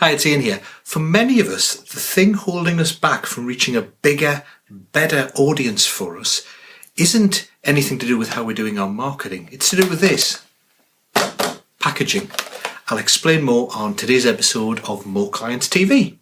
Hi, it's Ian here. For many of us, the thing holding us back from reaching a bigger, better audience for us isn't anything to do with how we're doing our marketing. It's to do with this: packaging. I'll explain more on today's episode of More Clients TV.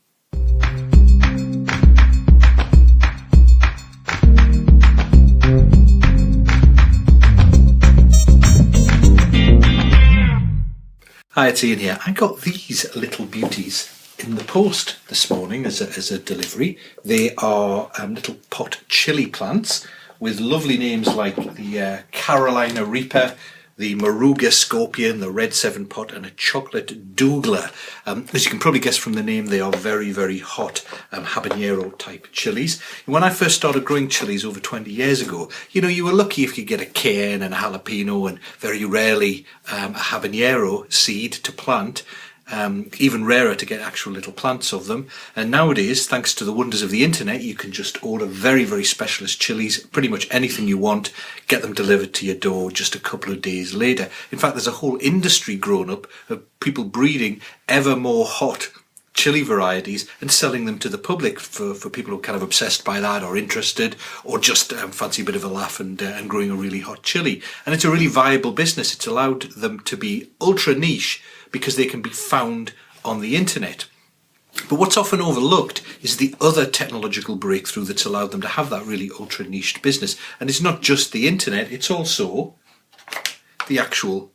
Hi, it's Ian here. I got these little beauties in the post this morning as a delivery. They are little pot chili plants with lovely names like the Carolina Reaper, the Moruga Scorpion, the Red 7 Pot, and a Chocolate Douglas. As you can probably guess from the name, they are very, very hot habanero type chilies. When I first started growing chilies over 20 years ago, you were lucky if you could get a cayenne and a jalapeno and very rarely a habanero seed to plant. Even rarer to get actual little plants of them. And nowadays, thanks to the wonders of the internet, you can just order very, very specialist chilies, pretty much anything you want, get them delivered to your door just a couple of days later. In fact, there's a whole industry grown up of people breeding ever more hot chili varieties and selling them to the public for people who are kind of obsessed by that or interested or just fancy a bit of a laugh and growing a really hot chili. And it's a really viable business. It's allowed them to be ultra niche because they can be found on the internet. But what's often overlooked is the other technological breakthrough that's allowed them to have that really ultra niched business. And it's not just the internet, it's also the actual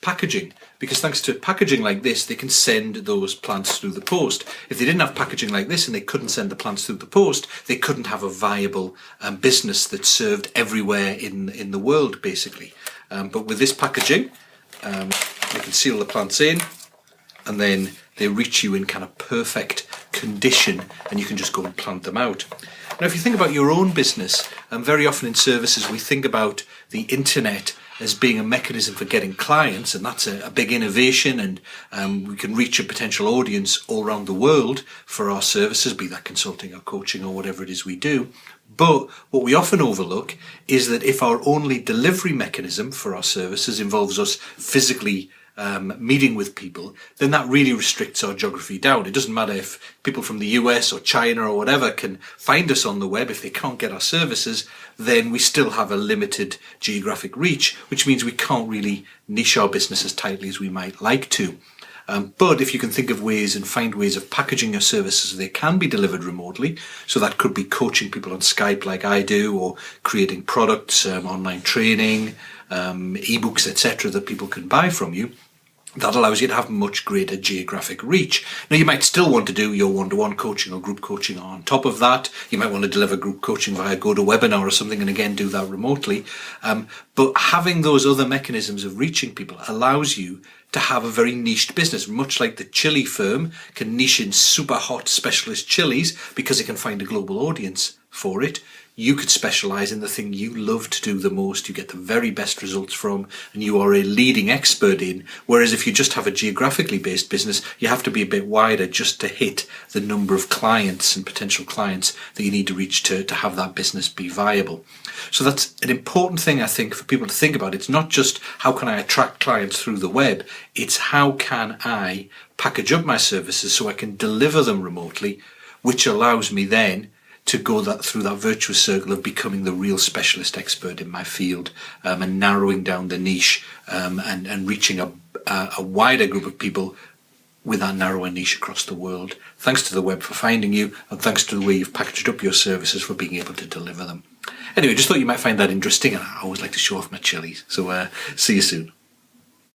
packaging. Because thanks to packaging like this, they can send those plants through the post. If they didn't have packaging like this and they couldn't send the plants through the post, they couldn't have a viable business that served everywhere in the world, basically. But with this packaging, they can seal the plants in and then they reach you in kind of perfect condition and you can just go and plant them out. Now, if you think about your own business, very often in services we think about the internet as being a mechanism for getting clients, and that's a big innovation, and we can reach a potential audience all around the world for our services, be that consulting or coaching or whatever it is we do. But what we often overlook is that if our only delivery mechanism for our services involves us physically meeting with people, then that really restricts our geography down. It doesn't matter if people from the US or China or whatever can find us on the web. If they can't get our services, then we still have a limited geographic reach, which means we can't really niche our business as tightly as we might like to. But if you can think of ways and find ways of packaging your services so they can be delivered remotely, so that could be coaching people on Skype like I do, or creating products, online training, ebooks, etc. that people can buy from you, that allows you to have much greater geographic reach. Now, you might still want to do your one-to-one coaching or group coaching on top of that. You might want to deliver group coaching via GoToWebinar or something, and again, do that remotely. But having those other mechanisms of reaching people allows you to have a very niched business, much like the chili firm can niche in super hot specialist chilies because it can find a global audience for it. You could specialize in the thing you love to do the most, you get the very best results from, and you are a leading expert in. Whereas if you just have a geographically based business, you have to be a bit wider just to hit the number of clients and potential clients that you need to reach to have that business be viable. So that's an important thing, I think, for people to think about. It's not just how can I attract clients through the web, it's how can I package up my services so I can deliver them remotely, which allows me then to go through that virtuous circle of becoming the real specialist expert in my field, and narrowing down the niche, and reaching a wider group of people with that narrower niche across the world. Thanks to the web for finding you, and thanks to the way you've packaged up your services for being able to deliver them. Anyway, just thought you might find that interesting, and I always like to show off my chilies. So see you soon.